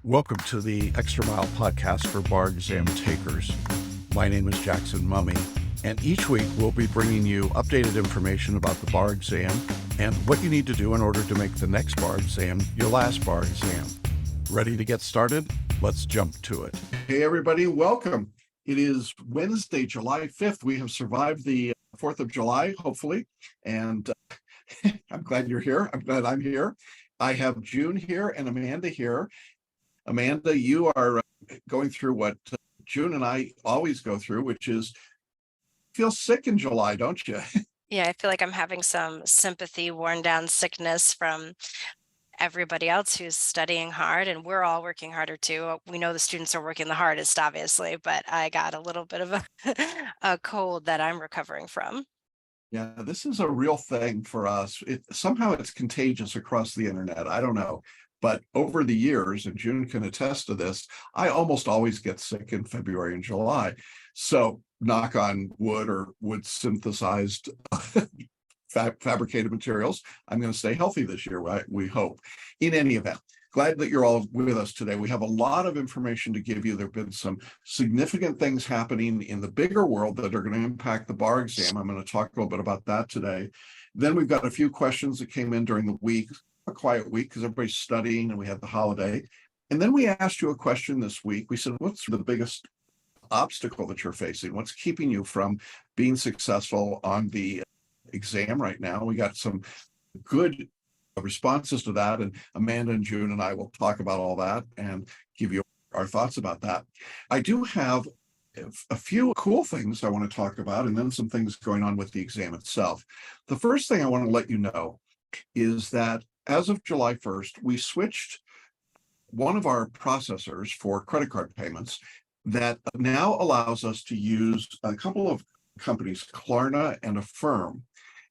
Welcome to the Extra Mile podcast for bar exam takers. My name is Jackson Mummy, and each week we'll be bringing you updated information about the bar exam and what you need to do in order to make the next bar exam your last bar exam. Ready to get started? Let's jump to it. Hey everybody, welcome. It is Wednesday, July 5th. We have survived the 4th of July, hopefully, and I'm glad you're here. I'm glad I'm here. I have June here and Amanda here. Amanda, you are going through what June and I always go through, which is feel sick in July, don't you? Yeah, I feel like I'm having some sympathy, worn down sickness from everybody else who's studying hard, and we're all working harder too. We know the students are working the hardest, obviously, but I got a little bit of a cold that I'm recovering from. Yeah, this is a real thing for us. Somehow it's contagious across the internet. I don't know. But over the years, and June can attest to this, I almost always get sick in February and July. So knock on wood or wood synthesized fabricated materials, I'm going to stay healthy this year, right? We hope. In any event, glad that you're all with us today. We have a lot of information to give you. There have been some significant things happening in the bigger world that are going to impact the bar exam. I'm going to talk a little bit about that today. Then we've got a few questions that came in during the week, a quiet week because everybody's studying and we had the holiday. And then we asked you a question this week. We said, what's the biggest obstacle that you're facing? What's keeping you from being successful on the exam right now? We got some good responses to that, and Amanda and June and I will talk about all that and give you our thoughts about that. I do have a few cool things I want to talk about, and then some things going on with the exam itself. The first thing I want to let you know is that as of July 1st, we switched one of our processors for credit card payments that now allows us to use a couple of companies, Klarna and Affirm.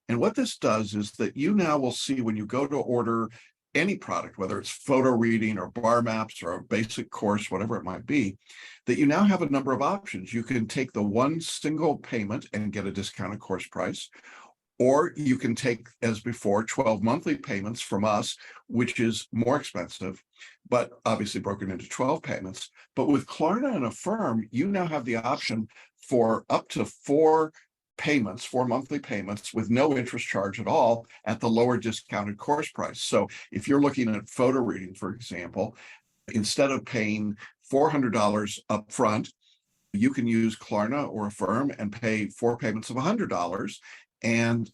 And what this does is that you now will see when you go to order any product, whether it's photo reading or bar maps or a basic course, whatever it might be, that you now have a number of options. You can take the one single payment and get a discounted course price, or you can take, as before, 12 monthly payments from us, which is more expensive, but obviously broken into 12 payments. But with Klarna and Affirm, you now have the option for up to four monthly payments with no interest charge at all at the lower discounted course price. So if you're looking at photo reading, for example, instead of paying $400 up front, you can use Klarna or Affirm and pay four payments of $100. And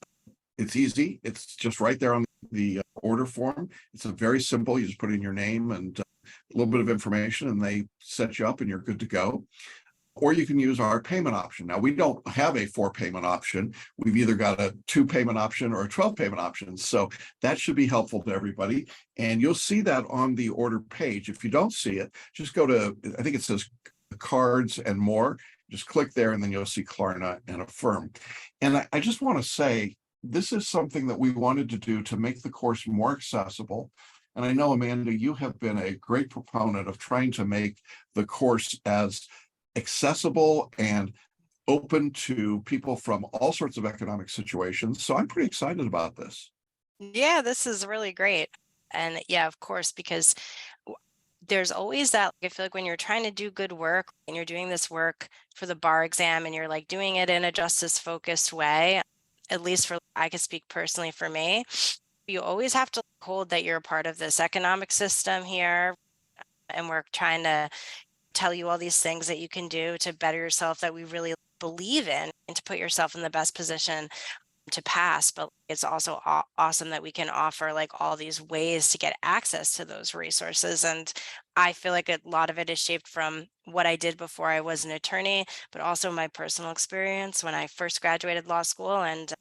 it's easy. It's just right there on the order form. It's a very simple. You just put in your name and a little bit of information, and they set you up and you're good to go. Or you can use our payment option. Now, we don't have a 4-payment option. We've either got a 2-payment option or a 12-payment option. So that should be helpful to everybody. And you'll see that on the order page. If you don't see it, just go to, I think it says cards and more. Just click there and then you'll see Klarna and Affirm. And I just want to say, this is something that we wanted to do to make the course more accessible. And I know, Amanda, you have been a great proponent of trying to make the course as accessible and open to people from all sorts of economic situations. So I'm pretty excited about this. Yeah, this is really great. And yeah, of course, because there's always that, I feel like when you're trying to do good work and you're doing this work for the bar exam and you're like doing it in a justice focused way, at least for, I can speak personally for me, you always have to hold that you're a part of this economic system here. And we're trying to tell you all these things that you can do to better yourself that we really believe in and to put yourself in the best position to pass. But it's also awesome that we can offer like all these ways to get access to those resources. And I feel like a lot of it is shaped from what I did before I was an attorney, but also my personal experience when I first graduated law school. And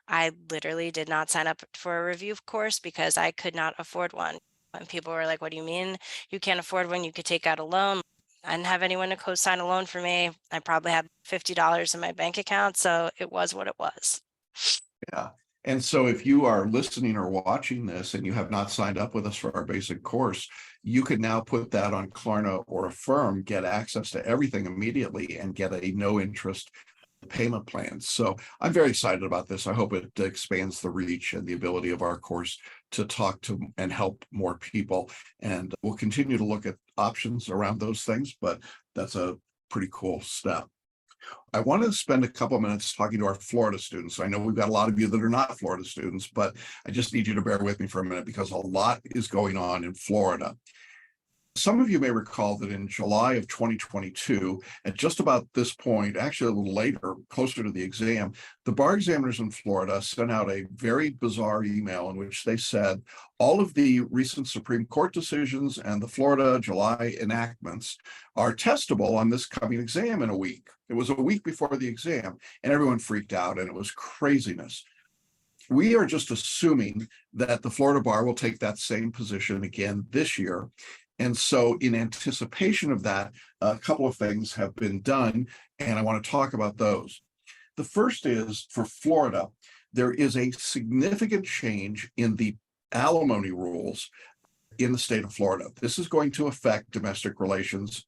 I literally did not sign up for a review course because I could not afford one. And people were like, what do you mean you can't afford one? You could take out a loan. I didn't have anyone to co-sign a loan for me. I probably had $50 in my bank account. So it was what it was. Yeah. And so if you are listening or watching this and you have not signed up with us for our basic course, you can now put that on Klarna or Affirm, get access to everything immediately and get a no interest payment plans. So I'm very excited about this. I hope it expands the reach and the ability of our course to talk to and help more people. And we'll continue to look at options around those things, but that's a pretty cool step. I want to spend a couple of minutes talking to our Florida students. I know we've got a lot of you that are not Florida students, but I just need you to bear with me for a minute because a lot is going on in Florida. Some of you may recall that in July of 2022, at just about this point, actually a little later, closer to the exam, the bar examiners in Florida sent out a very bizarre email in which they said all of the recent Supreme Court decisions and the Florida July enactments are testable on this coming exam in a week. It was a week before the exam, and everyone freaked out, and it was craziness. We are just assuming that the Florida bar will take that same position again this year. And so in anticipation of that, a couple of things have been done, and I want to talk about those. The first is for Florida, there is a significant change in the alimony rules in the state of Florida. This is going to affect domestic relations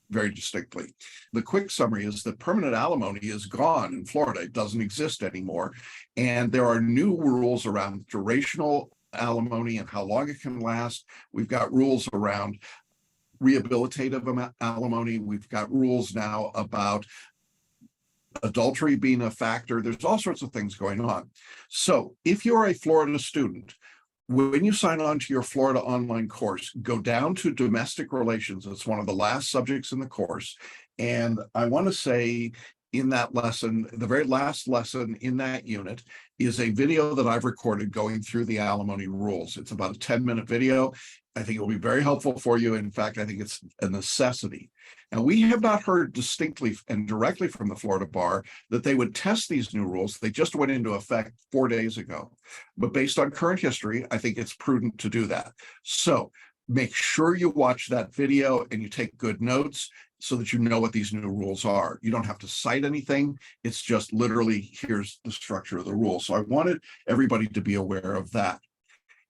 very distinctly. The quick summary is that permanent alimony is gone in Florida. It doesn't exist anymore. And there are new rules around durational alimony and how long it can last. We've got rules around rehabilitative alimony. We've got rules now about adultery being a factor. There's all sorts of things going on. So if you're a Florida student, when you sign on to your Florida online course, go down to domestic relations. It's one of the last subjects in the course. And I want to say in that lesson, the very last lesson in that unit is a video that I've recorded going through the alimony rules. It's about a 10-minute video. I think it will be very helpful for you. In fact, I think it's a necessity. And we have not heard distinctly and directly from the Florida bar that they would test these new rules. They just went into effect 4 days ago. But based on current history, I think it's prudent to do that. So make sure you watch that video and you take good notes so that you know what these new rules are. You don't have to cite anything. It's just literally, here's the structure of the rule. So I wanted everybody to be aware of that.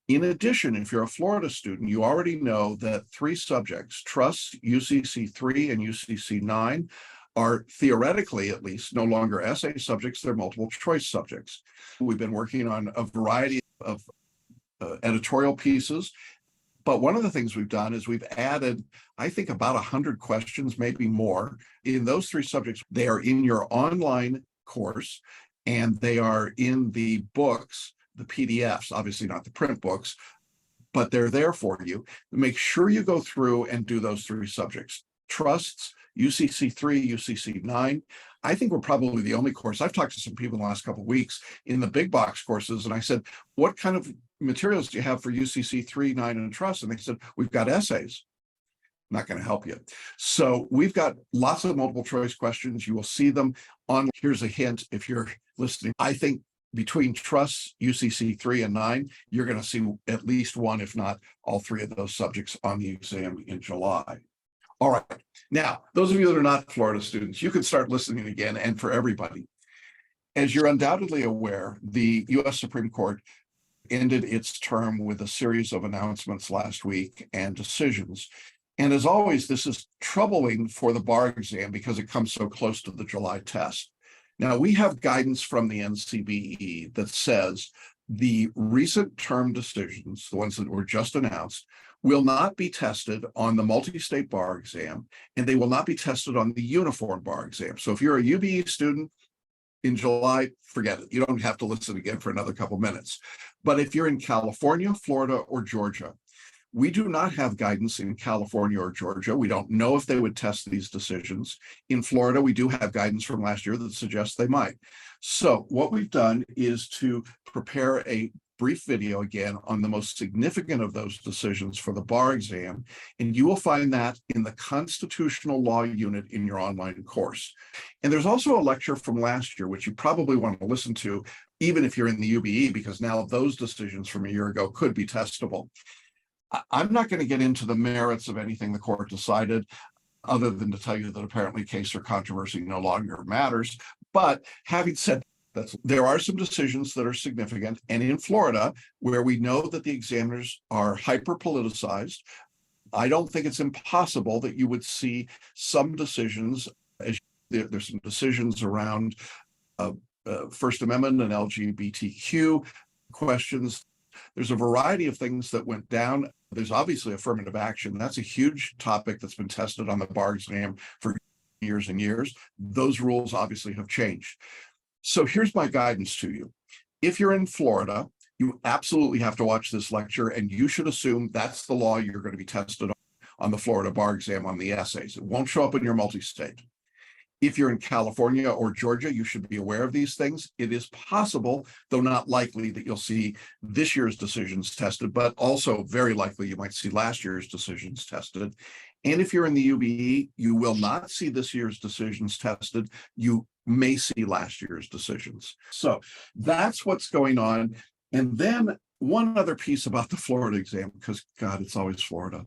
In addition, if you're a Florida student, you already know that 3 subjects, trusts, UCC 3 and UCC 9, are theoretically, at least, no longer essay subjects, they're multiple choice subjects. We've been working on a variety of editorial pieces. But one of the things we've done is we've added, I think, about 100 questions, maybe more. In those 3 subjects, they are in your online course, and they are in the books, the PDFs, obviously not the print books, but they're there for you. Make sure you go through and do those 3 subjects. Trusts, UCC 3, UCC 9. I think we're probably the only course. I've talked to some people in the last couple of weeks in the big box courses, and I said, what kind of materials do you have for UCC 3, 9, and trust? And they said, we've got essays. Not going to help you. So we've got lots of multiple choice questions. You will see them on. Here's a hint if you're listening. I think between trusts, UCC 3 and 9, you're going to see at least one, if not all 3 of those subjects on the exam in July. All right. Now, those of you that are not Florida students, you can start listening again, and for everybody. As you're undoubtedly aware, the U.S. Supreme Court ended its term with a series of announcements last week and decisions. And as always, this is troubling for the bar exam because it comes so close to the July test. Now, we have guidance from the NCBE that says the recent term decisions, the ones that were just announced, will not be tested on the multi-state bar exam, and they will not be tested on the uniform bar exam. So if you're a UBE student in July, forget it. You don't have to listen again for another couple minutes. But if you're in California, Florida, or Georgia, we do not have guidance in California or Georgia. We don't know if they would test these decisions. In Florida, we do have guidance from last year that suggests they might. So what we've done is to prepare a brief video again on the most significant of those decisions for the bar exam. And you will find that in the constitutional law unit in your online course. And there's also a lecture from last year, which you probably want to listen to, even if you're in the UBE, because now those decisions from a year ago could be testable. I'm not going to get into the merits of anything the court decided, other than to tell you that apparently case or controversy no longer matters. But having said that, there are some decisions that are significant. And in Florida, where we know that the examiners are hyper-politicized, I don't think it's impossible that you would see some decisions as There's some decisions around First Amendment and LGBTQ questions. There's a variety of things that went down. There's obviously affirmative action. That's a huge topic that's been tested on the bar exam for years and years. Those rules obviously have changed. So here's my guidance to you. If you're in Florida, you absolutely have to watch this lecture, and you should assume that's the law you're going to be tested on the Florida bar exam on the essays. It won't show up in your multi-state. If you're in California or Georgia, you should be aware of these things. It is possible, though not likely, that you'll see this year's decisions tested, but also very likely you might see last year's decisions tested. And if you're in the UBE, you will not see this year's decisions tested. You may see last year's decisions. So that's what's going on. And then one other piece about the Florida exam, because God, it's always Florida.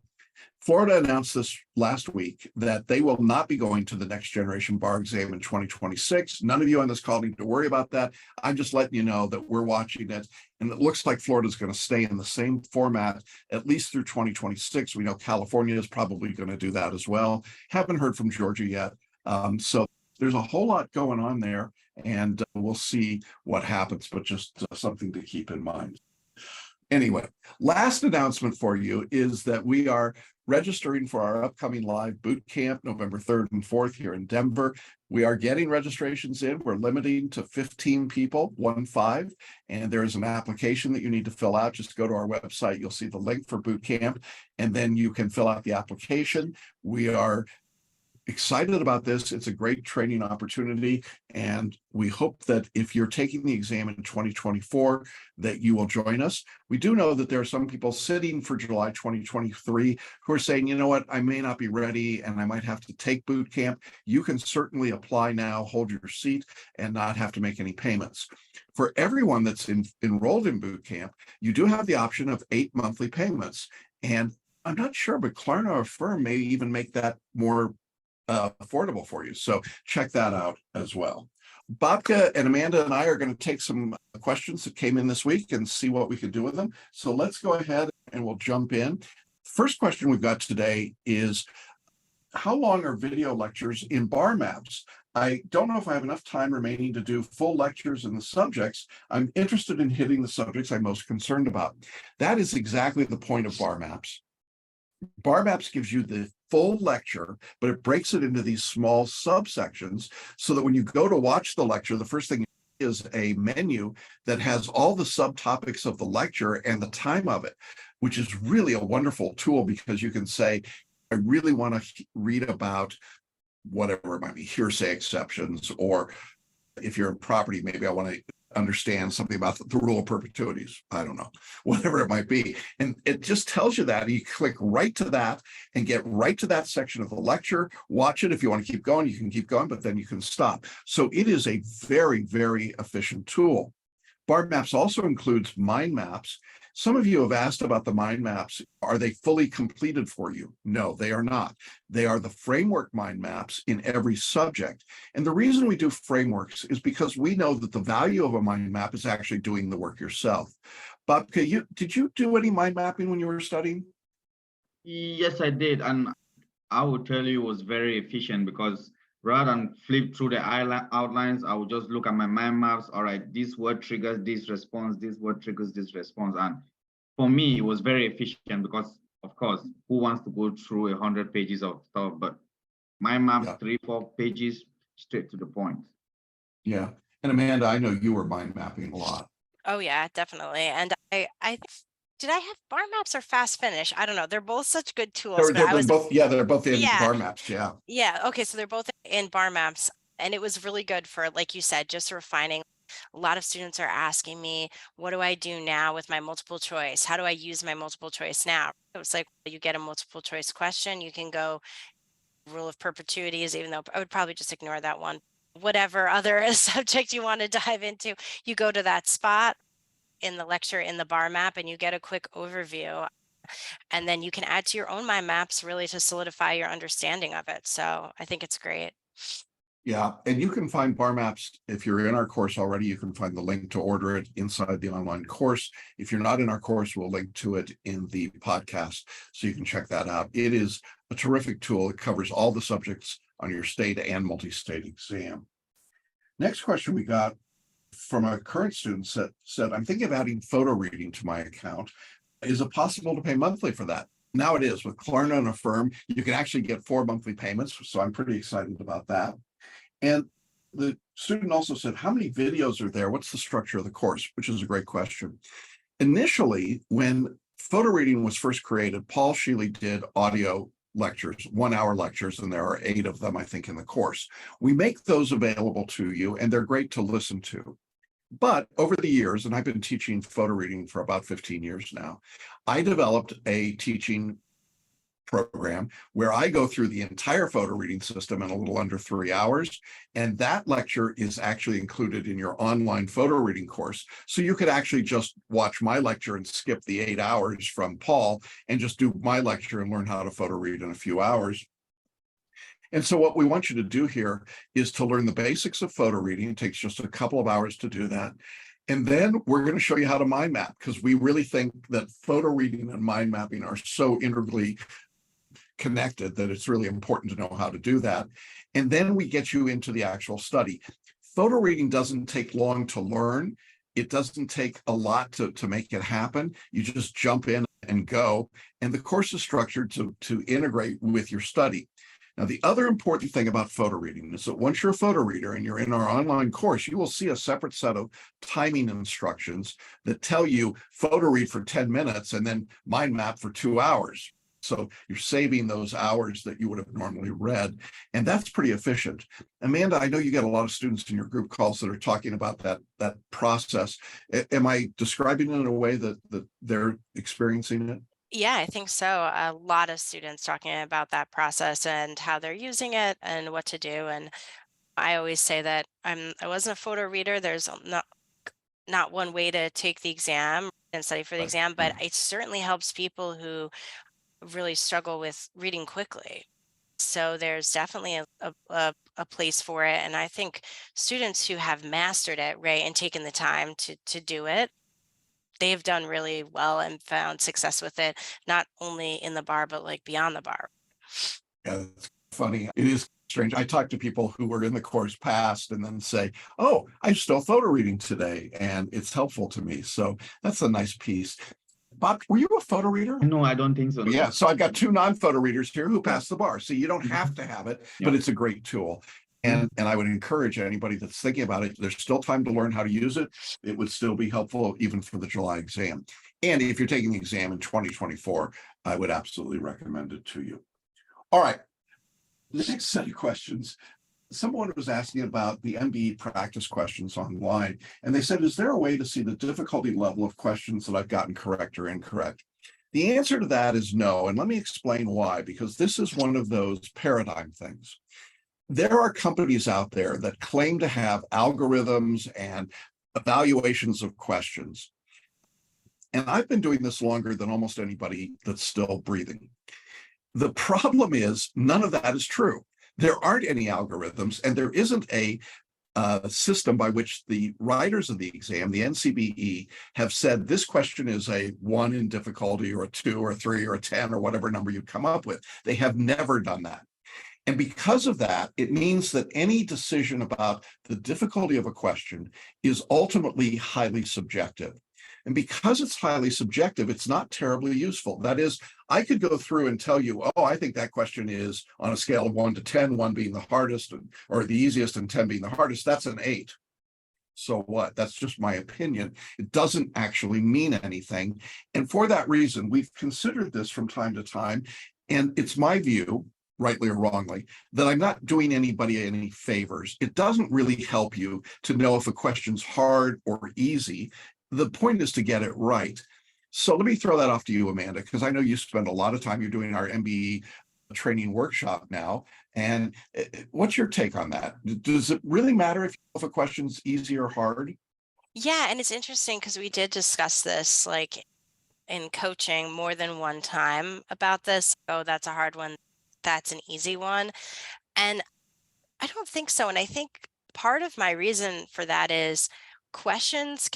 Florida announced this last week that they will not be going to the next generation bar exam in 2026. None of you on this call need to worry about that. I'm just letting you know that we're watching it, and it looks like Florida is going to stay in the same format at least through 2026. We know California is probably going to do that as well. Haven't heard from Georgia yet. So there's a whole lot going on there, and we'll see what happens, but just something to keep in mind. Anyway, last announcement for you is that we are registering for our upcoming live boot camp November 3rd and 4th here in Denver. We are getting registrations in. We're limiting to 15 people, 15, and there is an application that you need to fill out. Just go to our website. You'll see the link for boot camp, and then you can fill out the application. We are excited about this. It's a great training opportunity, and we hope that if you're taking the exam in 2024, that you will join us. We do know that there are some people sitting for July 2023 who are saying, you know what, I may not be ready and I might have to take boot camp. You can certainly apply now, hold your seat, and not have to make any payments. For everyone that's enrolled in boot camp, you do have the option of 8 monthly payments. And I'm not sure, but Klarna or Affirm may even make that more affordable for you. So check that out as well. Babka and Amanda and I are going to take some questions that came in this week and see what we can do with them. So let's go ahead and we'll jump in. First question we've got today is, how long are video lectures in bar maps? I don't know if I have enough time remaining to do full lectures in the subjects. I'm interested in hitting the subjects I'm most concerned about. That is exactly the point of bar maps. Bar maps gives you the full lecture, but it breaks it into these small subsections so that when you go to watch the lecture, the first thing is a menu that has all the subtopics of the lecture and the time of it, which is really a wonderful tool, because you can say, I really want to read about whatever it might be, hearsay exceptions, or if you're in property, maybe I want to understand something about the rule of perpetuities. I don't know, whatever it might be. And it just tells you that. You click right to that and get right to that section of the lecture. Watch it. If you want to keep going, you can keep going, but then you can stop. So it is a very, very efficient tool. Bar maps also includes mind maps. Some of you have asked about the mind maps. Are they fully completed for you? No, they are not. They are the framework mind maps in every subject. And the reason we do frameworks is because we know that the value of a mind map is actually doing the work yourself. Babka, did you do any mind mapping when you were studying? Yes, I did. And I would tell you it was very efficient, because rather than flip through the outlines, I would just look at my mind maps. All right, this word triggers this response, this word triggers this response. And for me, it was very efficient because, of course, who wants to go through 100 pages of stuff? But mind maps, yeah. 3-4 pages, straight to the point. Yeah. And Amanda, I know you were mind mapping a lot. Oh yeah, definitely. And I did I have bar maps or fast finish? I don't know. They're both such good tools. They're both in bar maps. Yeah. Yeah. Okay. So they're both in bar maps, and it was really good for, like you said, just refining. A lot of students are asking me, what do I do now with my multiple choice? How do I use my multiple choice now? It was like, you get a multiple choice question, you can go rule of perpetuities, even though I would probably just ignore that one. Whatever other subject you want to dive into, you go to that spot in the lecture in the bar map and you get a quick overview, and then you can add to your own mind maps really to solidify your understanding of it. So I think it's great. Yeah, and you can find bar maps. If you're in our course already, you can find the link to order it inside the online course. If you're not in our course, we'll link to it in the podcast, so you can check that out. It is a terrific tool. It covers all the subjects on your state and multi-state exam. Next question we got from a current student said, I'm thinking of adding photo reading to my account. Is it possible to pay monthly for that? Now it is. With Klarna and Affirm, you can actually get 4 monthly payments. So I'm pretty excited about that. And the student also said, how many videos are there? What's the structure of the course? Which is a great question. Initially, when photo reading was first created, Paul Sheely did audio lectures, 1-hour lectures, and there are 8 of them, I think, in the course. We make those available to you, and they're great to listen to. But over the years, and I've been teaching photo reading for about 15 years now, I developed a teaching program where I go through the entire photo reading system in a little under 3 hours. And that lecture is actually included in your online photo reading course. So you could actually just watch my lecture and skip the 8 hours from Paul and just do my lecture and learn how to photo read in a few hours. And so what we want you to do here is to learn the basics of photo reading. It takes just a couple of hours to do that. And then we're going to show you how to mind map, because we really think that photo reading and mind mapping are so integrally connected that it's really important to know how to do that. And then we get you into the actual study. Photo reading doesn't take long to learn. It doesn't take a lot to make it happen. You just jump in and go. And the course is structured to integrate with your study. Now, the other important thing about photo reading is that once you're a photo reader and you're in our online course, you will see a separate set of timing instructions that tell you photo read for 10 minutes and then mind map for 2 hours. So you're saving those hours that you would have normally read, and that's pretty efficient. Amanda, I know you get a lot of students in your group calls that are talking about that process. Am I describing it in a way that they're experiencing it? Yeah, I think so. A lot of students talking about that process and how they're using it and what to do. And I always say that I wasn't a photo reader. There's not one way to take the exam and study for the Right. exam, but it certainly helps people who really struggle with reading quickly. So there's definitely a place for it. And I think students who have mastered it, right, and taken the time to do it, they've done really well and found success with it, not only in the bar, but like beyond the bar. Yeah, it's funny. It is strange. I talk to people who were in the course past and then say, oh, I'm still photo reading today, and it's helpful to me. So that's a nice piece. Bob, were you a photo reader? No, I don't think so. Yeah, so I've got 2 non-photo readers here who passed the bar. So you don't have to have it, but it's a great tool. And I would encourage anybody that's thinking about it, there's still time to learn how to use it. It would still be helpful even for the July exam. And if you're taking the exam in 2024, I would absolutely recommend it to you. All right, the next set of questions. Someone was asking about the MBE practice questions online, and they said, is there a way to see the difficulty level of questions that I've gotten correct or incorrect? The answer to that is no, and let me explain why, because this is one of those paradigm things. There are companies out there that claim to have algorithms and evaluations of questions. And I've been doing this longer than almost anybody that's still breathing. The problem is none of that is true. There aren't any algorithms, and there isn't a system by which the writers of the exam, the NCBE, have said this question is a 1 in difficulty or a 2 or a 3 or a 10 or whatever number you come up with. They have never done that. And because of that, it means that any decision about the difficulty of a question is ultimately highly subjective. And because it's highly subjective, it's not terribly useful. That is, I could go through and tell you, oh, I think that question is on a scale of 1 to 10, 1 being the hardest or the easiest and 10 being the hardest. That's an 8. So what? That's just my opinion. It doesn't actually mean anything. And for that reason, we've considered this from time to time. And it's my view, rightly or wrongly, that I'm not doing anybody any favors. It doesn't really help you to know if a question's hard or easy. The point is to get it right. So let me throw that off to you, Amanda, because I know you spend a lot of time, you're doing our MBE training workshop now. And what's your take on that? Does it really matter if a question's easy or hard? Yeah, and it's interesting because we did discuss this like in coaching more than one time about this. Oh, that's a hard one. That's an easy one. And I don't think so. And I think part of my reason for that is questions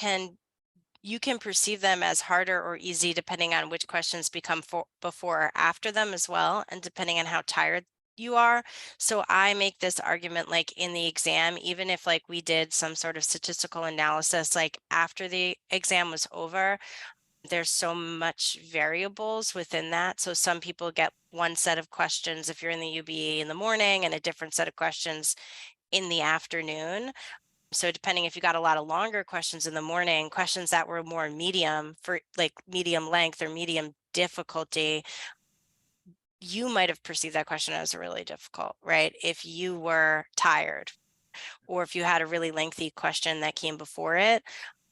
you can perceive them as harder or easy depending on which questions become before or after them as well, and depending on how tired you are. So I make this argument, like in the exam, even if like we did some sort of statistical analysis, like after the exam was over, there's so much variables within that. So some people get one set of questions if you're in the UBE in the morning and a different set of questions in the afternoon. So depending if you got a lot of longer questions in the morning, questions that were more medium for like medium length or medium difficulty, you might have perceived that question as really difficult, right? If you were tired or if you had a really lengthy question that came before it.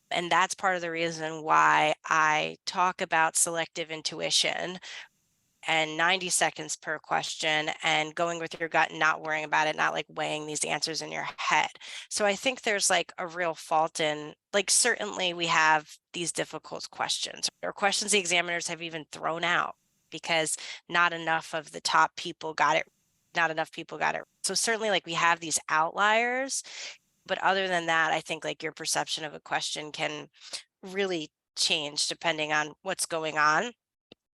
And that's part of the reason why I talk about selective intuition and 90 seconds per question and going with your gut and not worrying about it, not like weighing these answers in your head. So I think there's like a real fault in, like, certainly we have these difficult questions or questions the examiners have even thrown out because not enough of the top people got it. Not enough people got it. So certainly like we have these outliers, but other than that, I think like your perception of a question can really change depending on what's going on.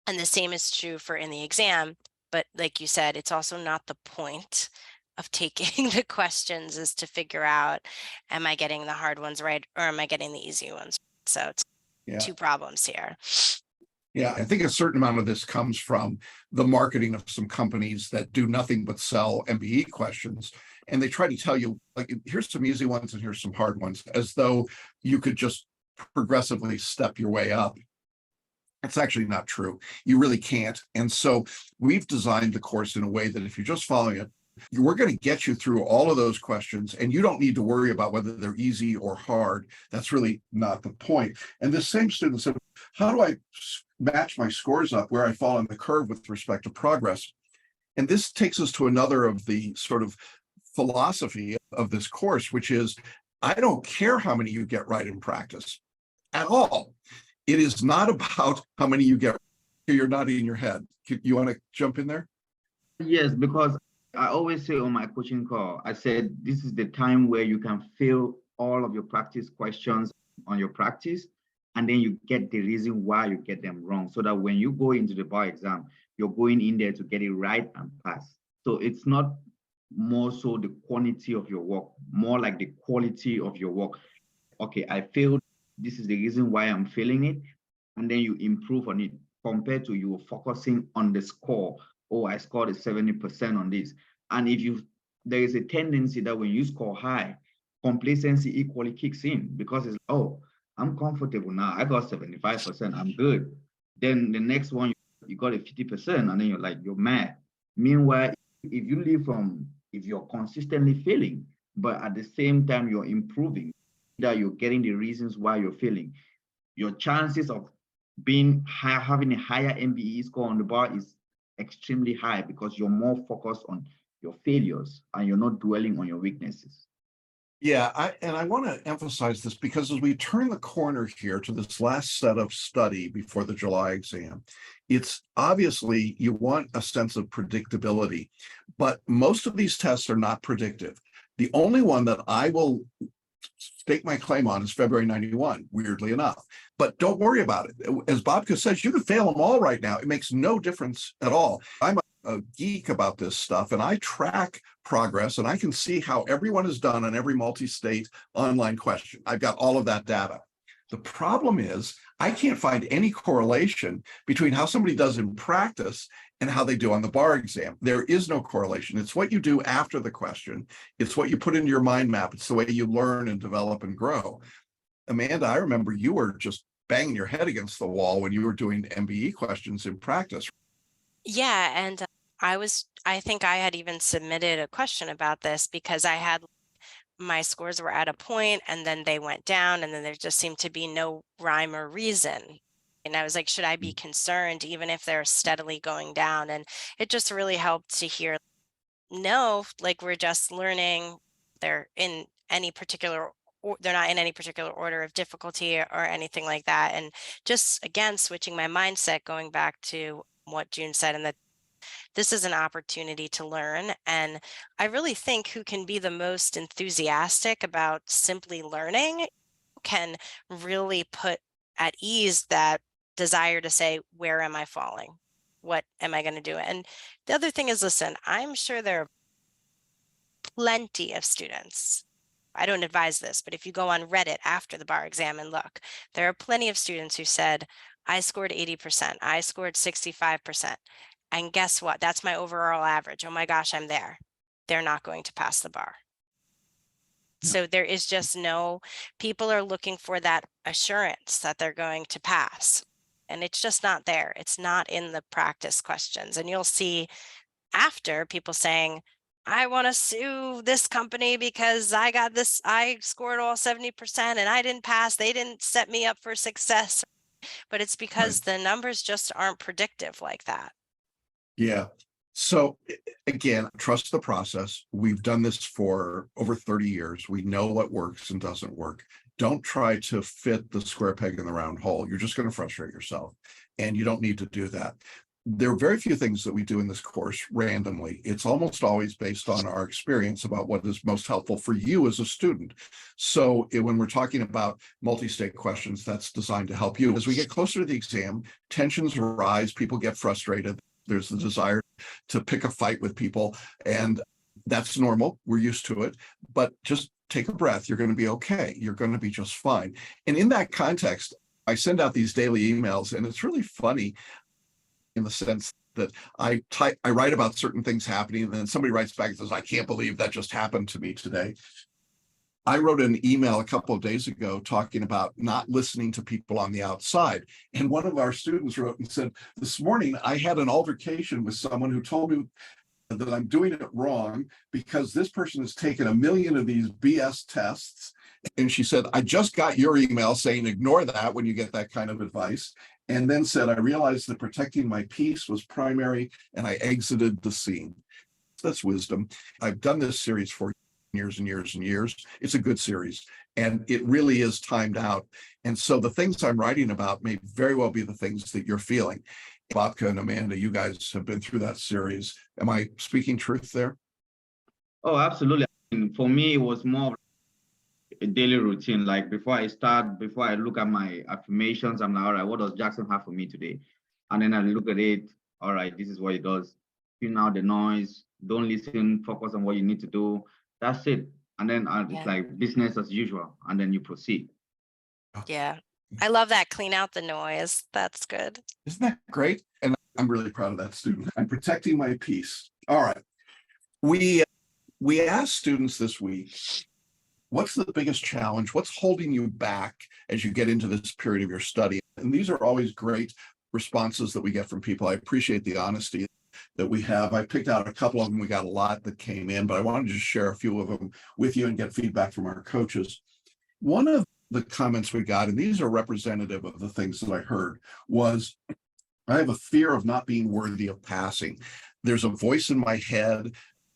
And the same is true for in the exam. But like you said, it's also not the point of taking the questions is to figure out, am I getting the hard ones right or am I getting the easy ones? So it's Yeah. two problems here. Yeah, I think a certain amount of this comes from the marketing of some companies that do nothing but sell MBE questions. And they try to tell you, like, here's some easy ones and here's some hard ones, as though you could just progressively step your way up. It's actually not true. You really can't. And so we've designed the course in a way that if you're just following it, we're going to get you through all of those questions and you don't need to worry about whether they're easy or hard. That's really not the point. And this same student said, how do I match my scores up where I fall on the curve with respect to progress? And this takes us to another of the sort of philosophy of this course, which is, I don't care how many you get right in practice at all. It is not about how many you get. You're nodding your head. You want to jump in there? Yes, because I always say on my coaching call, I said, this is the time where you can fill all of your practice questions on your practice, and then you get the reason why you get them wrong, so that when you go into the bar exam, you're going in there to get it right and pass. So it's not more so the quantity of your work, more like the quality of your work. Okay, I failed. This is the reason why I'm failing it. And then you improve on it compared to you focusing on the score. Oh, I scored a 70% on this. And there is a tendency that when you score high, complacency equally kicks in because it's, oh, I'm comfortable now. I got 75%. I'm good. Then the next one, you got a 50%, and then you're like, you're mad. Meanwhile, if you're consistently failing, but at the same time, you're improving, that you're getting the reasons why you're failing, your chances of having a higher MBE score on the bar is extremely high because you're more focused on your failures and you're not dwelling on your weaknesses. Yeah, I want to emphasize this because as we turn the corner here to this last set of study before the July exam, it's obviously you want a sense of predictability, but most of these tests are not predictive. The only one that I will stake my claim on is February 91, weirdly enough. But don't worry about it. As Bobka says, you can fail them all right now. It makes no difference at all. I'm a geek about this stuff and I track progress and I can see how everyone has done on every multi-state online question. I've got all of that data. The problem is I can't find any correlation between how somebody does in practice and how they do on the bar exam. There is no correlation. It's what you do after the question. It's what you put into your mind map. It's the way you learn and develop and grow. Amanda, I remember you were just banging your head against the wall when you were doing MBE questions in practice. Yeah. And I think I had even submitted a question about this because my scores were at a point and then they went down and then there just seemed to be no rhyme or reason. And I was like, should I be concerned even if they're steadily going down? And it just really helped to hear, no, like we're just learning. They're in any particular, they're not in any particular order of difficulty or anything like that. And just again, switching my mindset, going back to what June said, and that this is an opportunity to learn. And I really think who can be the most enthusiastic about simply learning can really put at ease that desire to say, where am I falling? what am I going to do? And the other thing is, listen, I'm sure there are plenty of students. I don't advise this, but if you go on Reddit after the bar exam and look, there are plenty of students who said, I scored 80%, I scored 65%. And guess what? That's my overall average. Oh my gosh, I'm there. They're not going to pass the bar. Yeah. So there is just no, people are looking for that assurance that they're going to pass. And it's just not there. It's not in the practice questions. And you'll see after people saying, I want to sue this company because I got this, I scored all 70% and I didn't pass. They didn't set me up for success. But it's because the numbers just aren't predictive like that. Yeah. So again, trust the process. We've done this for over 30 years. We know what works and doesn't work. Don't try to fit the square peg in the round hole. You're just going to frustrate yourself, and you don't need to do that. There are very few things that we do in this course randomly. It's almost always based on our experience about what is most helpful for you as a student. So when we're talking about multi-state questions, that's designed to help you. As we get closer to the exam, tensions rise, people get frustrated. There's the desire to pick a fight with people, and that's normal. We're used to it, but just take a breath. You're going to be okay. You're going to be just fine. And in that context, I send out these daily emails, and it's really funny in the sense that I write about certain things happening, and then somebody writes back and says, I can't believe that just happened to me today. I wrote an email a couple of days ago talking about not listening to people on the outside. And one of our students wrote and said, this morning I had an altercation with someone who told me that I'm doing it wrong because this person has taken 1 million of these BS tests. And she said, I just got your email saying ignore that when you get that kind of advice. And then said, I realized that protecting my peace was primary and I exited the scene. That's wisdom. I've done this series for years and years and years. It's a good series, and it really is timed out. And so the things I'm writing about may very well be the things that you're feeling. Babka and Amanda, you guys have been through that series. Am I speaking truth there? Oh, absolutely. For me, it was more of a daily routine. Like before I look at my affirmations, I'm like, all right, what does Jackson have for me today? And then I look at it, all right, this is what it does. Tune out the noise, don't listen, focus on what you need to do. That's it. And then it's like business as usual. And then you proceed. Yeah. I love that. Clean out the noise. That's good. Isn't that great? And I'm really proud of that student. I'm protecting my peace. All right. We asked students this week, what's the biggest challenge? What's holding you back as you get into this period of your study? And these are always great responses that we get from people. I appreciate the honesty that we have. I picked out a couple of them. We got a lot that came in, but I wanted to just share a few of them with you and get feedback from our coaches. One of the comments we got, and these are representative of the things that I heard, was I have a fear of not being worthy of passing. There's a voice in my head,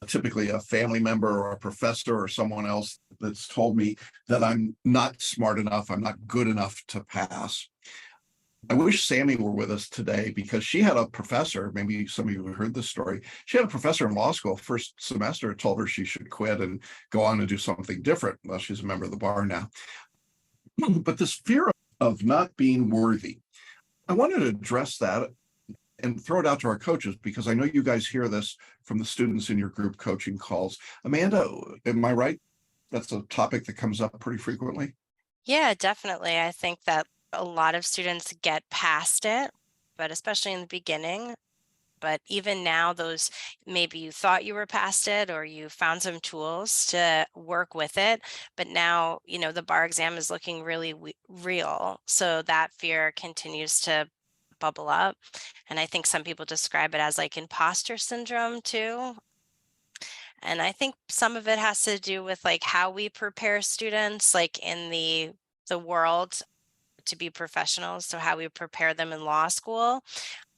typically a family member or a professor or someone else, that's told me that I'm not smart enough, I'm not good enough to pass. I wish Sammy were with us today because she had a professor, maybe some of you have heard this story. She had a professor in law school, first semester, told her she should quit and go on and do something different. Well, she's a member of the bar now. But this fear of not being worthy, I wanted to address that and throw it out to our coaches, because I know you guys hear this from the students in your group coaching calls. Amanda, am I right? That's a topic that comes up pretty frequently. Yeah, definitely. I think that a lot of students get past it, but especially in the beginning. But even now, those, maybe you thought you were past it or you found some tools to work with it, but now, the bar exam is looking really real. So that fear continues to bubble up. And I think some people describe it as like imposter syndrome too. And I think some of it has to do with like how we prepare students, like in the world to be professionals. So how we prepare them in law school.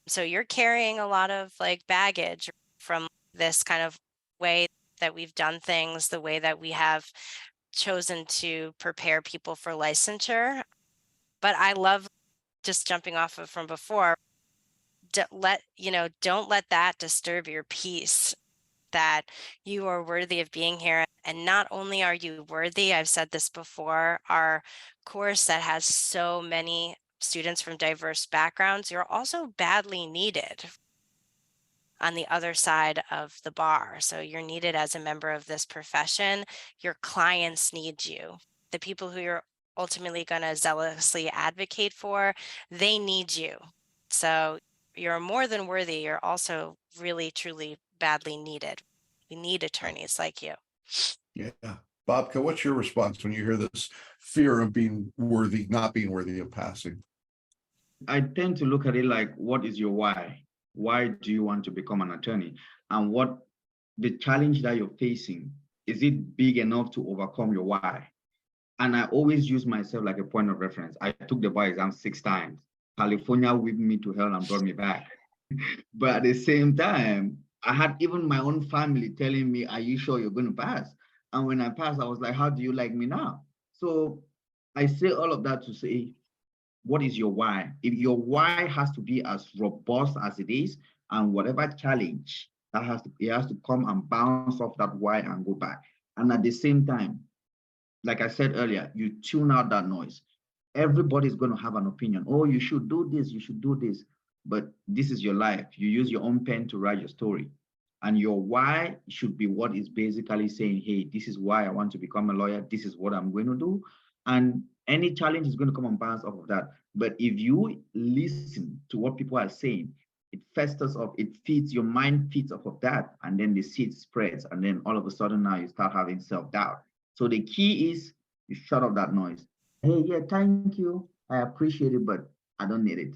So you're carrying a lot of like baggage from this kind of way that we've done things, the way that we have chosen to prepare people for licensure. But I love, just jumping off of from before, don't let that disturb your peace, that you are worthy of being here. And not only are you worthy, I've said this before, our course that has so many students from diverse backgrounds, you're also badly needed. on the other side of the bar. So you're needed as a member of this profession. Your clients need you. The people who you're ultimately going to zealously advocate for, they need you. So you're more than worthy. You're also really, truly badly needed. We need attorneys like you. Yeah. Bobka, what's your response when you hear this fear of being worthy, not being worthy of passing? I tend to look at it like, what is your why? Why do you want to become an attorney? And what the challenge that you're facing, is it big enough to overcome your why? And I always use myself like a point of reference. I took the bar exam 6 times. California whipped me to hell and brought me back. But at the same time, I had even my own family telling me, are you sure you're going to pass? And when I passed, I was like, how do you like me now? So I say all of that to say, what is your why? If your why has to be as robust as it is, and whatever challenge that it has to come and bounce off that why and go back. And at the same time, like I said earlier, you tune out that noise. Everybody's going to have an opinion. Oh, you should do this, you should do this. But this is your life. You use your own pen to write your story. And your why should be what is basically saying, hey, this is why I want to become a lawyer. This is what I'm going to do. And any challenge is going to come and bounce off of that. But if you listen to what people are saying, it festers up, it feeds, your mind feeds off of that. And then the seed spreads. And then all of a sudden now you start having self-doubt. So the key is you shut off that noise. Hey, yeah, thank you. I appreciate it, but I don't need it.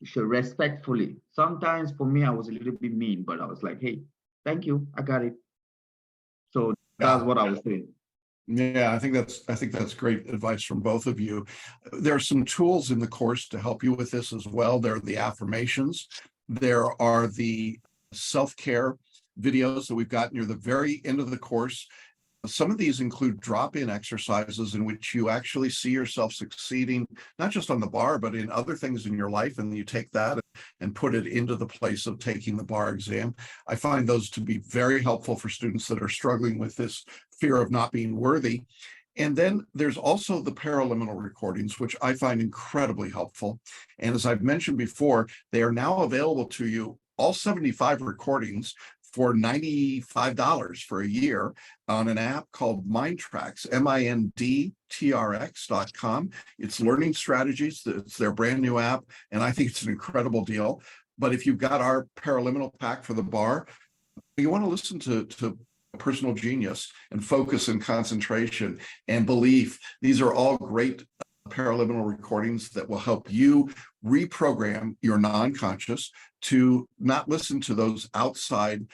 You should respectfully. Sometimes for me, I was a little bit mean, but I was like, hey, thank you. I got it. So that's what I was saying. Yeah, I think that's great advice from both of you. There are some tools in the course to help you with this as well. There are the affirmations. There are the self-care videos that we've got near the very end of the course. Some of these include drop-in exercises in which you actually see yourself succeeding, not just on the bar, but in other things in your life. And you take that and put it into the place of taking the bar exam. I find those to be very helpful for students that are struggling with this fear of not being worthy. And then there's also the paraliminal recordings, which I find incredibly helpful. And as I've mentioned before, they are now available to you, all 75 recordings, for $95 for a year on an app called MindTracks, MINDTRX.com. It's learning strategies. It's their brand new app, and I think it's an incredible deal. But if you've got our paraliminal pack for the bar, you want to listen to personal genius and focus and concentration and belief. These are all great paraliminal recordings that will help you reprogram your non-conscious to not listen to those outside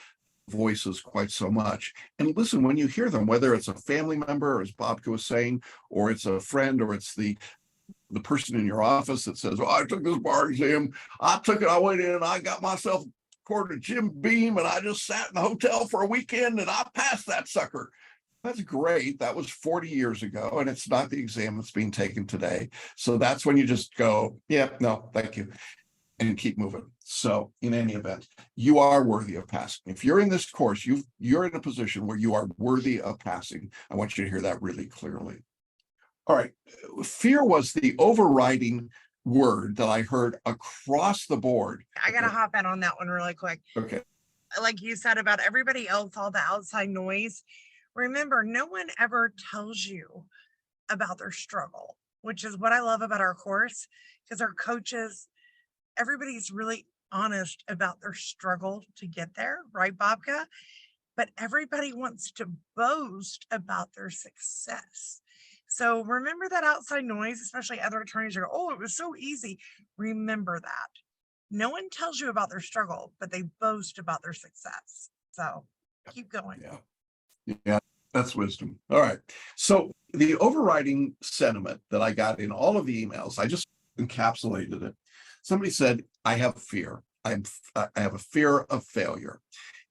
voices quite so much. And listen when you hear them, whether it's a family member, as Bobka was saying, or it's a friend, or it's the person in your office that says, oh, I took this bar exam, I took it, I went in and I got myself a Jim Beam and I just sat in the hotel for a weekend and I passed that sucker. That's great. That was 40 years ago, and it's not the exam that's being taken today. So that's when you just go, yeah, no, thank you, and keep moving. So in any event, you are worthy of passing. If you're in this course, you're in a position where you are worthy of passing. I want you to hear that really clearly. All right. Fear was the overriding word that I heard across the board. I got to hop in on that one really quick. Okay. Like you said about everybody else, all the outside noise. Remember, no one ever tells you about their struggle, which is what I love about our course, because our coaches, everybody's really honest about their struggle to get there, right, Bobka? But everybody wants to boast about their success. So remember that outside noise, especially other attorneys are, oh, it was so easy. Remember that. No one tells you about their struggle, but they boast about their success. So keep going. Yeah, that's wisdom. All right. So the overriding sentiment that I got in all of the emails, I just encapsulated it. Somebody said, I have fear. I have a fear of failure.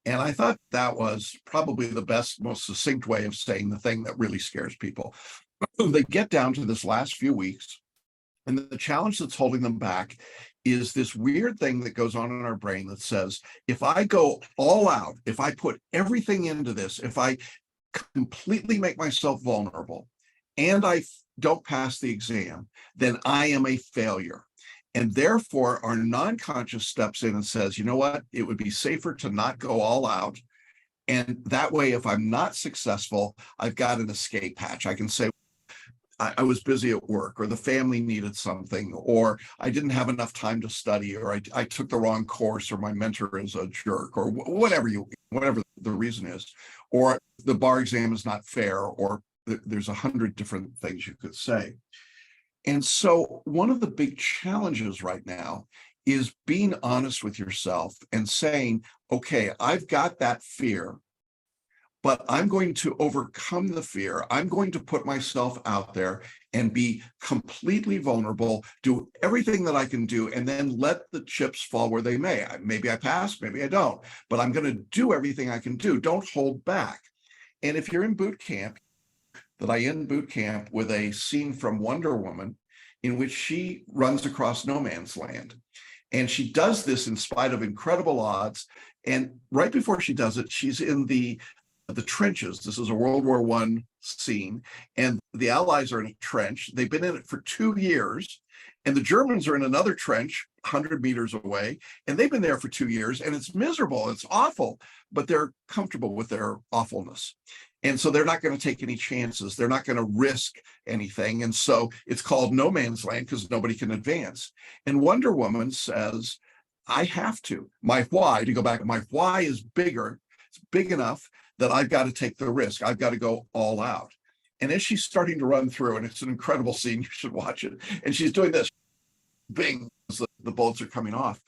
And I thought that was probably the best, most succinct way of saying the thing that really scares people. They get down to this last few weeks, and the challenge that's holding them back is this weird thing that goes on in our brain that says, if I go all out, if I put everything into this, if I completely make myself vulnerable and I don't pass the exam, then I am a failure. And therefore, our non-conscious steps in and says, you know what, it would be safer to not go all out. And that way, if I'm not successful, I've got an escape hatch. I can say, I was busy at work, or the family needed something, or I didn't have enough time to study, or I took the wrong course, or my mentor is a jerk, or whatever the reason is, or the bar exam is not fair, or there's 100 different things you could say. And so one of the big challenges right now is being honest with yourself and saying, okay, I've got that fear, but I'm going to overcome the fear. I'm going to put myself out there and be completely vulnerable, do everything that I can do, and then let the chips fall where they may. Maybe I pass, maybe I don't, but I'm going to do everything I can do. Don't hold back. And if you're in boot camp, that I end boot camp with a scene from Wonder Woman in which she runs across no man's land. And she does this in spite of incredible odds. And right before she does it, she's in the trenches. This is a World War I scene, and the Allies are in a trench. They've been in it for 2 years, and the Germans are in another trench 100 meters away, and they've been there for 2 years, and it's miserable, it's awful, but they're comfortable with their awfulness. And so they're not going to take any chances. They're not going to risk anything. And so it's called no man's land because nobody can advance. And Wonder Woman says, I have to. My why, to go back, my why is bigger. It's big enough that I've got to take the risk. I've got to go all out. And as she's starting to run through, and it's an incredible scene, you should watch it. And she's doing this, bing, the bolts are coming off.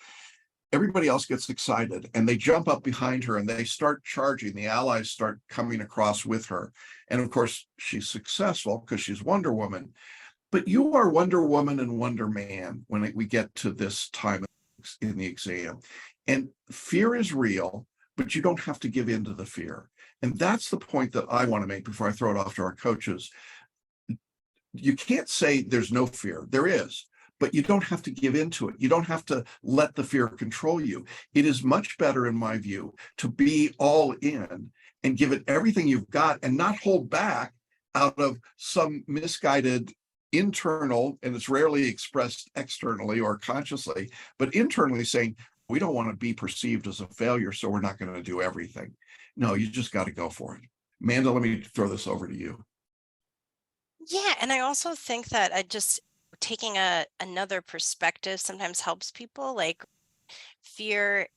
Everybody else gets excited and they jump up behind her and they start charging. The Allies start coming across with her. And of course, she's successful because she's Wonder Woman. But you are Wonder Woman and Wonder Man when we get to this time in the exam. And fear is real, but you don't have to give in to the fear. And that's the point that I want to make before I throw it off to our coaches. You can't say there's no fear. There is. But you don't have to give into it. You don't have to let the fear control you. It is much better, in my view, to be all in and give it everything you've got and not hold back out of some misguided internal, and it's rarely expressed externally or consciously, but internally saying, we don't want to be perceived as a failure, so we're not going to do everything. No, you just got to go for it. Amanda, let me throw this over to you. Yeah, and I also think that taking another perspective sometimes helps people. Like, fear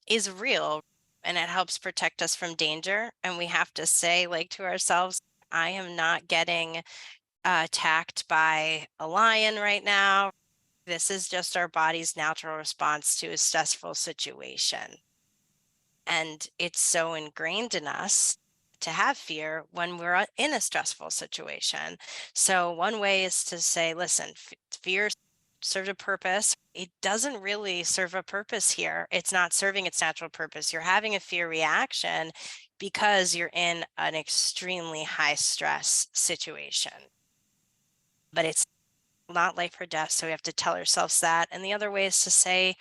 is real and it helps protect us from danger, and we have to say, like, to ourselves, I am not getting attacked by a lion right now. This is just our body's natural response to a stressful situation. And it's so ingrained in us to have fear when we're in a stressful situation. So one way is to say, listen, fear serves a purpose. It doesn't really serve a purpose here. It's not serving its natural purpose. You're having a fear reaction because you're in an extremely high stress situation. But it's not life or death. So we have to tell ourselves that. And the other way is to say,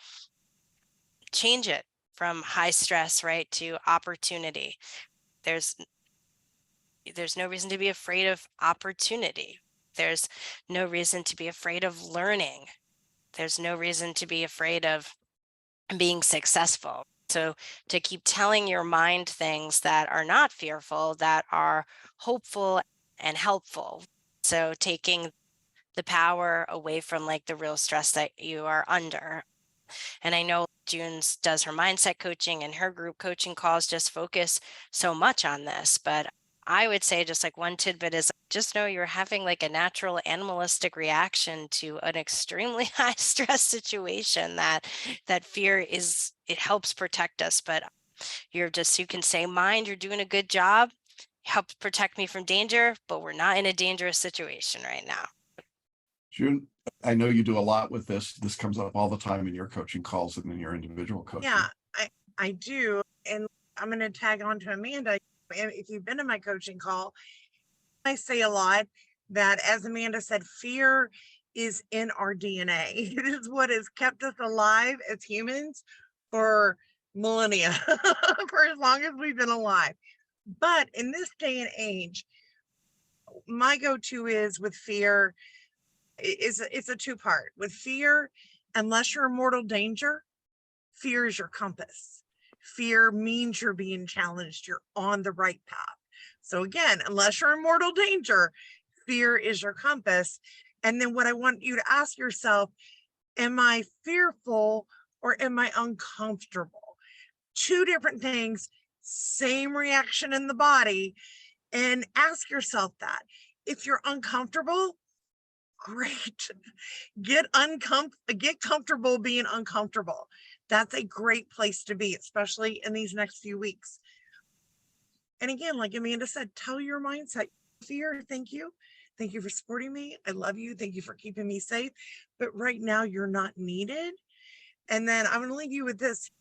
change it from high stress, right, to opportunity. There's no reason to be afraid of opportunity. There's no reason to be afraid of learning. There's no reason to be afraid of being successful. So to keep telling your mind things that are not fearful, that are hopeful and helpful. So taking the power away from like the real stress that you are under. And I know June's does her mindset coaching and her group coaching calls just focus so much on this. But I would say just like one tidbit is just know you're having like a natural animalistic reaction to an extremely high stress situation. That fear is, it helps protect us, but you can say, mind, you're doing a good job, helps protect me from danger, but we're not in a dangerous situation right now. June, I know you do a lot with this. This comes up all the time in your coaching calls and in your individual coaching. Yeah, I do. And I'm going to tag on to Amanda. If you've been in my coaching call, I say a lot that, as Amanda said, fear is in our DNA. It is what has kept us alive as humans for millennia, for as long as we've been alive. But in this day and age, my go-to is with fear, It's a two-part. With fear, unless you're in mortal danger, fear is your compass. Fear means you're being challenged, you're on the right path. So again, unless you're in mortal danger, fear is your compass. And then what I want you to ask yourself, am I fearful or am I uncomfortable? Two different things, same reaction in the body. And ask yourself that. If you're uncomfortable, great. Get comfortable being uncomfortable. That's a great place to be, especially in these next few weeks. And again, like Amanda said, tell your mindset, fear, thank you. Thank you for supporting me. I love you. Thank you for keeping me safe. But right now you're not needed. And then I'm going to leave you with this.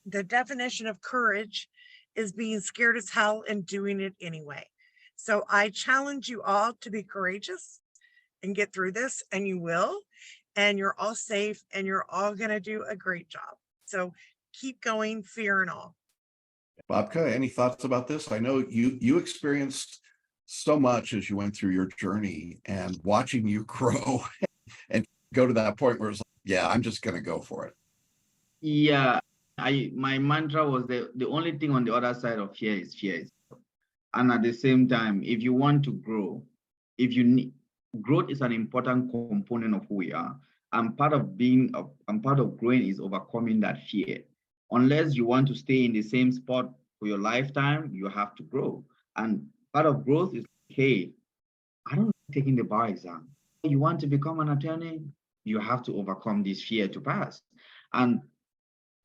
The definition of courage is being scared as hell and doing it anyway. So I challenge you all to be courageous and get through this, and you will. And you're all safe and you're all going to do a great job. So keep going, fear and all. Babka, any thoughts about this? I know you experienced so much as you went through your journey, and watching you grow and go to that point where it's like, yeah, I'm just going to go for it. Yeah, my mantra was the only thing on the other side of fear is fear. And at the same time, if you want to grow, growth is an important component of who we are. And part of growing is overcoming that fear. Unless you want to stay in the same spot for your lifetime, you have to grow. And part of growth is, hey, I don't like taking the bar exam. You want to become an attorney, you have to overcome this fear to pass. And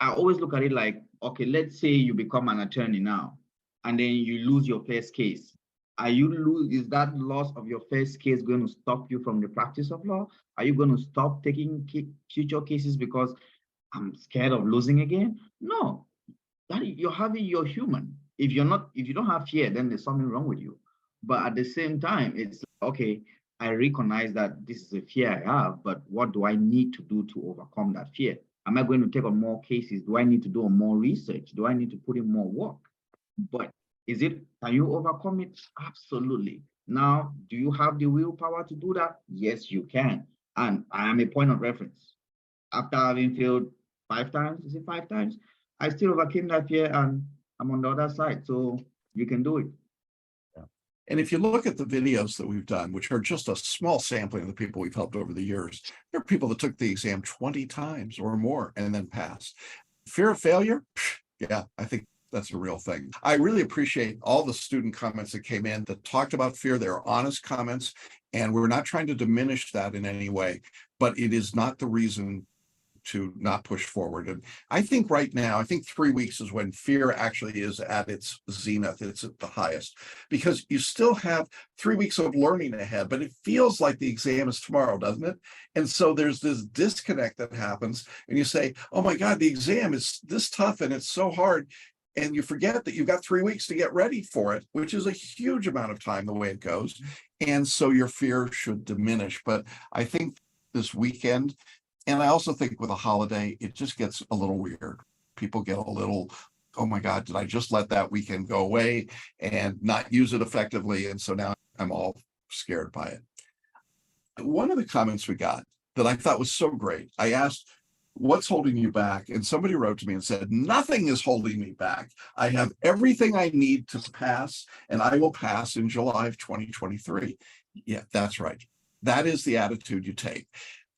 I always look at it like, okay, let's say you become an attorney now, and then you lose your first case. Is that loss of your first case going to stop you from the practice of law? Are you going to stop taking future cases because I'm scared of losing again? No, you're human. If you don't have fear, then there's something wrong with you. But at the same time, it's okay, I recognize that this is a fear I have, but what do I need to do to overcome that fear? Am I going to take on more cases? Do I need to do more research? Do I need to put in more work? But can you overcome it? Absolutely. Now, do you have the willpower to do that? Yes, you can. And I am a point of reference. After having failed 5 times, is it 5 times? I still overcame that fear and I'm on the other side. So you can do it. Yeah. And if you look at the videos that we've done, which are just a small sampling of the people we've helped over the years, there are people that took the exam 20 times or more and then passed. Fear of failure? Yeah, I think that's a real thing. I really appreciate all the student comments that came in that talked about fear. They're honest comments, and we're not trying to diminish that in any way, but it is not the reason to not push forward. And I think right now, I think 3 weeks is when fear actually is at its zenith. It's at the highest, because you still have 3 weeks of learning ahead, but it feels like the exam is tomorrow, doesn't it? And so there's this disconnect that happens, and you say, oh my God, the exam is this tough and it's so hard. And you forget that you've got 3 weeks to get ready for it, which is a huge amount of time the way it goes. And so your fear should diminish. But I think this weekend, and I also think with a holiday, it just gets a little weird. People get a little, oh my God, did I just let that weekend go away and not use it effectively? And so now I'm all scared by it. One of the comments we got that I thought was so great, I asked, what's holding you back? And somebody wrote to me and said, nothing is holding me back. I have everything I need to pass, and I will pass in July of 2023. Yeah, that's right. That is the attitude you take.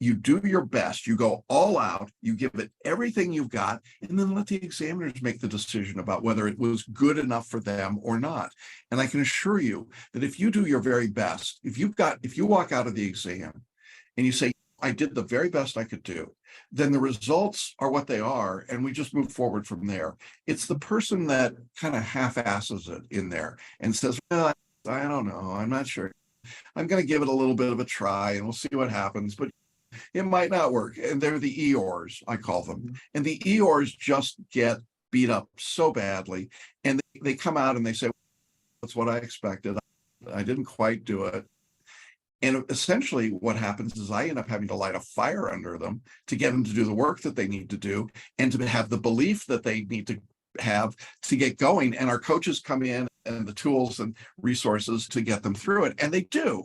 You do your best, you go all out, you give it everything you've got, and then let the examiners make the decision about whether it was good enough for them or not. And I can assure you that if you do your very best, if you walk out of the exam and you say, I did the very best I could do, then the results are what they are, and we just move forward from there. It's the person that kind of half-asses it in there and says, well, I don't know, I'm not sure. I'm going to give it a little bit of a try and we'll see what happens, but it might not work. And they're the Eeyores, I call them. And the Eeyores just get beat up so badly. And they come out and they say, that's what I expected. I didn't quite do it. And essentially what happens is I end up having to light a fire under them to get them to do the work that they need to do and to have the belief that they need to have to get going. And our coaches come in and the tools and resources to get them through it. And they do.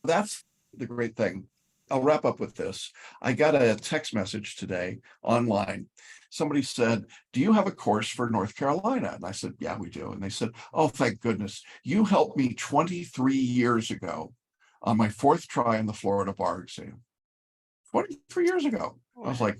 That's the great thing. I'll wrap up with this. I got a text message today online. Somebody said, do you have a course for North Carolina? And I said, yeah, we do. And they said, oh, thank goodness. You helped me 23 years ago on my 4th try in the Florida bar exam. 23 years ago. I was like,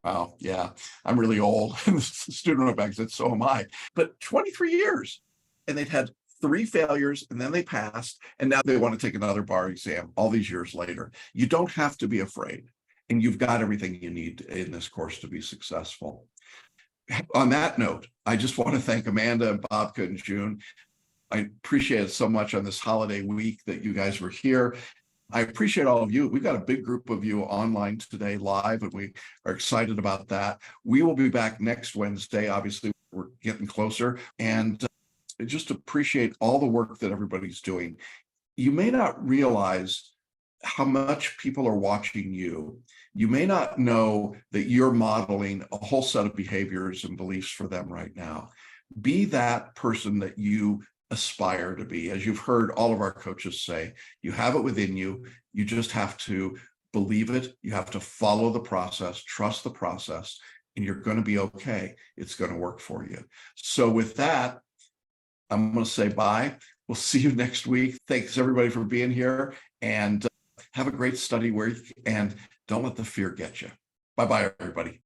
wow, yeah, I'm really old. And the student wrote back and said, so am I. But 23 years. And they'd had 3 failures and then they passed. And now they want to take another bar exam all these years later. You don't have to be afraid. And you've got everything you need in this course to be successful. On that note, I just want to thank Amanda and Bobka and June. I appreciate it so much on this holiday week that you guys were here. I appreciate all of you. We've got a big group of you online today live, and we are excited about that. We will be back next Wednesday. Obviously, we're getting closer, and just appreciate all the work that everybody's doing. You may not realize how much people are watching you. You may not know that you're modeling a whole set of behaviors and beliefs for them right now. Be that person that you aspire to be. As you've heard all of our coaches say, you have it within you. You just have to believe it. You have to follow the process, trust the process, and you're going to be okay. It's going to work for you. So with that, I'm going to say bye. We'll see you next week. Thanks everybody for being here, and have a great study week, and don't let the fear get you. Bye-bye, everybody.